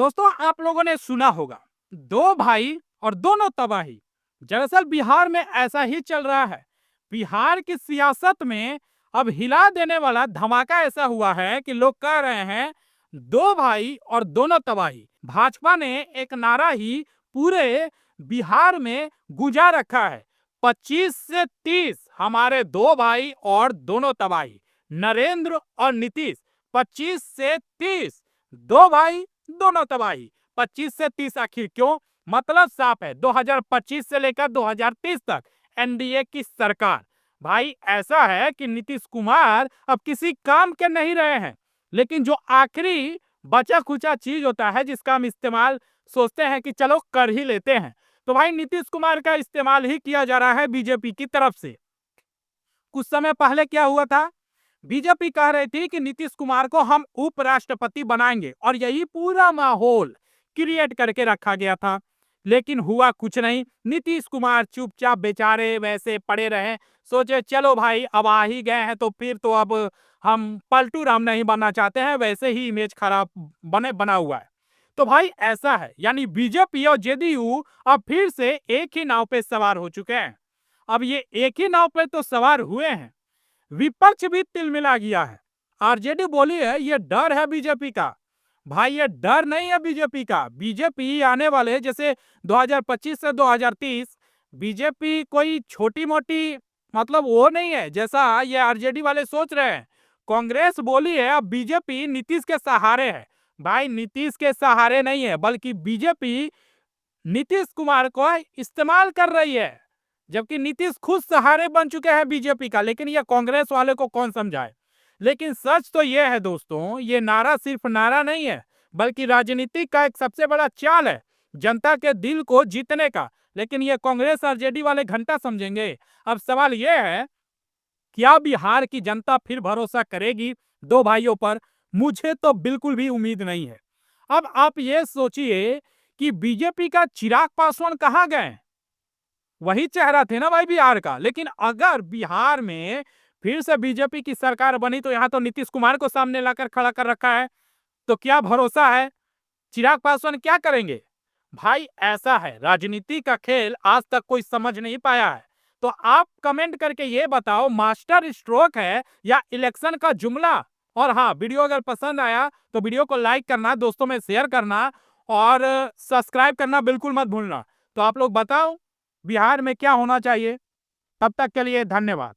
दोस्तों आप लोगों ने सुना होगा, दो भाई और दोनों तबाही। दरअसल बिहार में ऐसा ही चल रहा है। बिहार की सियासत में अब हिला देने वाला धमाका ऐसा हुआ है कि लोग कह रहे हैं दो भाई और दोनों तबाही। भाजपा ने एक नारा ही पूरे बिहार में गुंजा रखा है, 25 से 30 हमारे दो भाई और दोनों तबाही। नरेंद्र और नीतीश 25 से 30 दो भाई दोनों तबाही। 25 से 30 आखिर क्यों? मतलब साफ है, 2025 से लेकर 2030 तक एनडीए की सरकार। भाई ऐसा है कि नीतीश कुमार अब किसी काम के नहीं रहे हैं, लेकिन जो आखिरी बचा खुचा चीज होता है जिसका हम इस्तेमाल सोचते हैं कि चलो कर ही लेते हैं, तो भाई नीतीश कुमार का इस्तेमाल ही किया जा रहा है बीजेपी की तरफ से। कुछ समय पहले क्या हुआ था, बीजेपी कह रही थी कि नीतीश कुमार को हम उपराष्ट्रपति बनाएंगे और यही पूरा माहौल क्रिएट करके रखा गया था। लेकिन हुआ कुछ नहीं, नीतीश कुमार चुपचाप बेचारे वैसे पड़े रहे। सोचे चलो भाई अब आ ही गए हैं तो फिर तो अब हम पलटू राम नहीं बनना चाहते हैं, वैसे ही इमेज खराब बना हुआ है। तो भाई ऐसा है, यानी बीजेपी और जेडीयू अब फिर से एक ही नाव पे सवार हो चुके हैं। अब ये एक ही नाव पे तो सवार हुए हैं, विपक्ष भी तिलमिला गया है। आरजेडी बोली है ये डर है बीजेपी का। भाई ये डर नहीं है बीजेपी का। बीजेपी आने वाले जैसे 2025 से 2030 बीजेपी कोई छोटी मोटी मतलब वो नहीं है जैसा ये आरजेडी वाले सोच रहे हैं। कांग्रेस बोली है अब बीजेपी नीतीश के सहारे है। भाई नीतीश के सहारे नहीं है, बल्कि बीजेपी नीतीश कुमार को इस्तेमाल कर रही है, जबकि नीतीश खुद सहारे बन चुके हैं बीजेपी का। लेकिन ये कांग्रेस वाले को कौन समझाए। लेकिन सच तो यह है दोस्तों, ये नारा सिर्फ नारा नहीं है, बल्कि राजनीति का एक सबसे बड़ा चाल है जनता के दिल को जीतने का। लेकिन ये कांग्रेस और जेडी वाले घंटा समझेंगे। अब सवाल यह है, क्या बिहार की जनता फिर भरोसा करेगी दो भाइयों पर? मुझे तो बिल्कुल भी उम्मीद नहीं है। अब आप ये सोचिए कि बीजेपी का चिराग पासवान कहां गए? वही चेहरा थे ना भाई बिहार का। लेकिन अगर बिहार में फिर से बीजेपी की सरकार बनी तो यहां तो नीतीश कुमार को सामने लाकर खड़ा कर रखा है, तो क्या भरोसा है चिराग पासवान क्या करेंगे? भाई ऐसा है, राजनीति का खेल आज तक कोई समझ नहीं पाया है। तो आप कमेंट करके ये बताओ, मास्टर स्ट्रोक है या इलेक्शन का जुमला? और हाँ, वीडियो अगर पसंद आया तो वीडियो को लाइक करना, दोस्तों में शेयर करना और सब्सक्राइब करना बिल्कुल मत भूलना। तो आप लोग बताओ बिहार में क्या होना चाहिए। तब तक के लिए धन्यवाद।